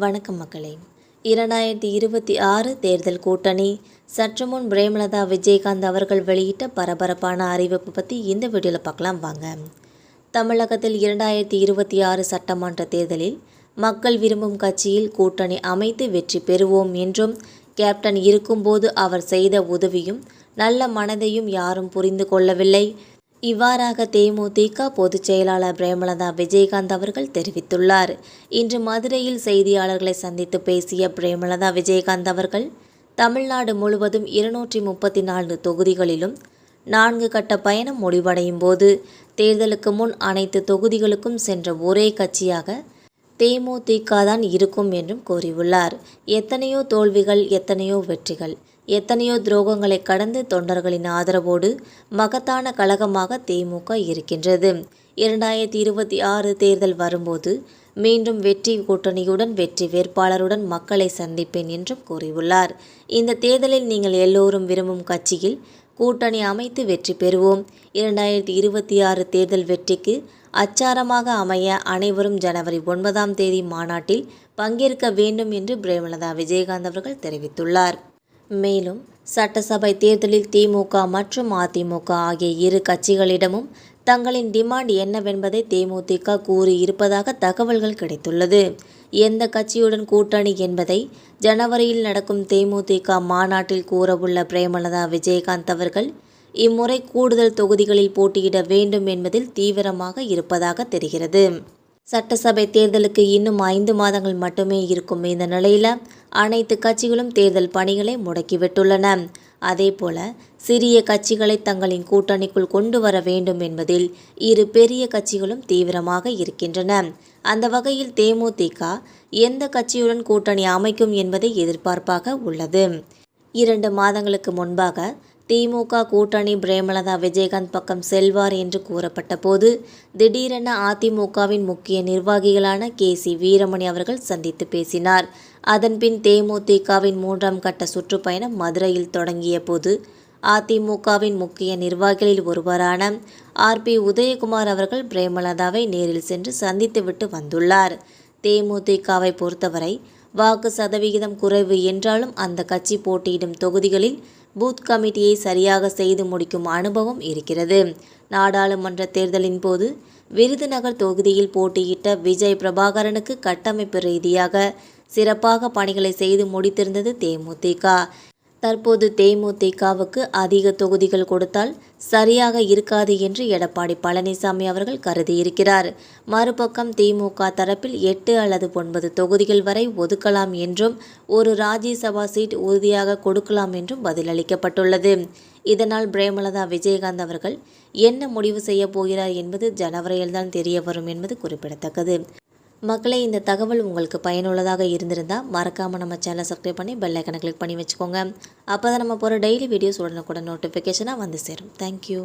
வணக்கம் மக்களே. 2026 தேர்தல் கூட்டணி. சற்று முன் பிரேமலதா விஜயகாந்த் அவர்கள் வெளியிட்ட பரபரப்பான அறிவிப்பு பற்றி இந்த வீடியோவில் பார்க்கலாம் வாங்க. தமிழகத்தில் 2026 சட்டமன்ற தேர்தலில் மக்கள் விரும்பும் கட்சியில் கூட்டணி அமைத்து வெற்றி பெறுவோம் என்றும், கேப்டன் இருக்கும்போது அவர் செய்த உதவியும் நல்ல மனதையும் யாரும் புரிந்து கொள்ளவில்லை. இவ்வாறாக தேமுதிக பொதுச் செயலாளர் பிரேமலதா விஜயகாந்த் அவர்கள் தெரிவித்துள்ளார். இன்று மதுரையில் செய்தியாளர்களை சந்தித்து பேசிய பிரேமலதா விஜயகாந்த் அவர்கள், தமிழ்நாடு முழுவதும் 234 தொகுதிகளிலும் 4 கட்ட பயணம் முடிவடையும் போது தேர்தலுக்கு முன் அனைத்து தொகுதிகளுக்கும் சென்ற ஒரே கட்சியாக தேமுதிக தான் இருக்கும் என்றும் கூறியுள்ளார். எத்தனையோ தோல்விகள், எத்தனையோ வெற்றிகள், எத்தனையோ துரோகங்களை கடந்து தொண்டர்களின் ஆதரவோடு மகத்தான கழகமாக திமுக இருக்கின்றது. 2026 தேர்தல் வரும்போது மீண்டும் வெற்றி கூட்டணியுடன், வெற்றி வேட்பாளருடன் மக்களை சந்திப்பேன் என்றும் கூறியுள்ளார். இந்த தேர்தலில் நீங்கள் எல்லோரும் விரும்பும் கட்சியில் கூட்டணி அமைத்து வெற்றி பெறுவோம். 2026 தேர்தல் வெற்றிக்கு அச்சாரமாக அமைய அனைவரும் ஜனவரி 9ஆம் தேதி மாநாட்டில் பங்கேற்க வேண்டும் என்று பிரேமலதா விஜயகாந்த் அவர்கள் தெரிவித்துள்ளார். மேலும் சட்டசபை தேர்தலில் திமுக மற்றும் அதிமுக ஆகிய இரு கட்சிகளிடமும் தங்களின் டிமாண்ட் என்னவென்பதை தேமுதிக கூறியிருப்பதாக தகவல்கள் கிடைத்துள்ளது. எந்த கட்சியுடன் கூட்டணி என்பதை ஜனவரியில் நடக்கும் தேமுதிக மாநாட்டில் கூறவுள்ள பிரேமலதா விஜயகாந்த் அவர்கள், இம்முறை கூடுதல் தொகுதிகளில் போட்டியிட வேண்டும் என்பதில் தீவிரமாக இருப்பதாக தெரிகிறது. சட்டசபை தேர்தலுக்கு இன்னும் 5 மாதங்கள் மட்டுமே இருக்கும் இந்த நிலையில் அனைத்து கட்சிகளும் தேர்தல் பணிகளை முடக்கிவிட்டுள்ளன. அதேபோல சிறிய கட்சிகளை தங்களின் கூட்டணிக்குள் கொண்டு வர வேண்டும் என்பதில் இரு பெரிய கட்சிகளும் தீவிரமாக இருக்கின்றன. அந்த வகையில் தேமுதிக எந்த கட்சியுடன் கூட்டணி அமைக்கும் என்பதை எதிர்பார்ப்பாக உள்ளது. 2 மாதங்களுக்கு முன்பாக திமுக கூட்டணி பிரேமலதா விஜயகாந்த் பக்கம் செல்வார் என்று கூறப்பட்ட போது திடீரென அதிமுகவின் முக்கிய நிர்வாகிகளான KC வீரமணி அவர்கள் சந்தித்து பேசினார். அதன்பின் தேமுதிகவின் 3ஆம் கட்ட சுற்றுப்பயணம் மதுரையில் தொடங்கிய போது அதிமுகவின் முக்கிய நிர்வாகிகளில் ஒருவரான RP உதயகுமார் அவர்கள் பிரேமலதாவை நேரில் சென்று சந்தித்துவிட்டு வந்துள்ளார். தேமுதிகவை பொறுத்தவரை வாக்கு சதவிகிதம் குறைவு என்றாலும் அந்த கட்சி போட்டியிடும் தொகுதிகளில் பூத் கமிட்டியை சரியாக செய்து முடிக்கும் அனுபவம் இருக்கிறது. நாடாளுமன்ற தேர்தலின் போது விருதுநகர் தொகுதியில் போட்டியிட்ட விஜய் பிரபாகரனுக்கு கட்டமைப்பு ரீதியாக சிறப்பாக பணிகளை செய்து முடித்திருந்தது தேமுதிக. தற்போது தேமுதிகவுக்கு அதிக தொகுதிகள் கொடுத்தால் சரியாக இருக்காது என்று எடப்பாடி பழனிசாமி அவர்கள் கருதியிருக்கிறார். மறுபக்கம் திமுக தரப்பில் 8 அல்லது 9 தொகுதிகள் வரை ஒதுக்கலாம் என்றும், ஒரு ராஜ்யசபா சீட் உறுதியாக கொடுக்கலாம் என்றும் பதிலளிக்கப்பட்டுள்ளது. இதனால் பிரேமலதா விஜயகாந்த் அவர்கள் என்ன முடிவு செய்ய போகிறார் என்பது ஜனவரியில்தான் தெரிய வரும் என்பது குறிப்பிடத்தக்கது. மக்களே, இந்த தகவல் உங்களுக்கு பயனுள்ளதாக இருந்திருந்தால் மறக்காமல் நம்ம சேனலை சப்ஸ்கிரைப் பண்ணி பெல் ஐக்கனை கிளிக் பண்ணி வச்சுக்கோங்க. அப்போ தான் நம்ம போகிற டெய்லி வீடியோஸ் உடனுக்குடன் நோட்டிஃபிகேஷனாக வந்து சேரும். தேங்க்யூ.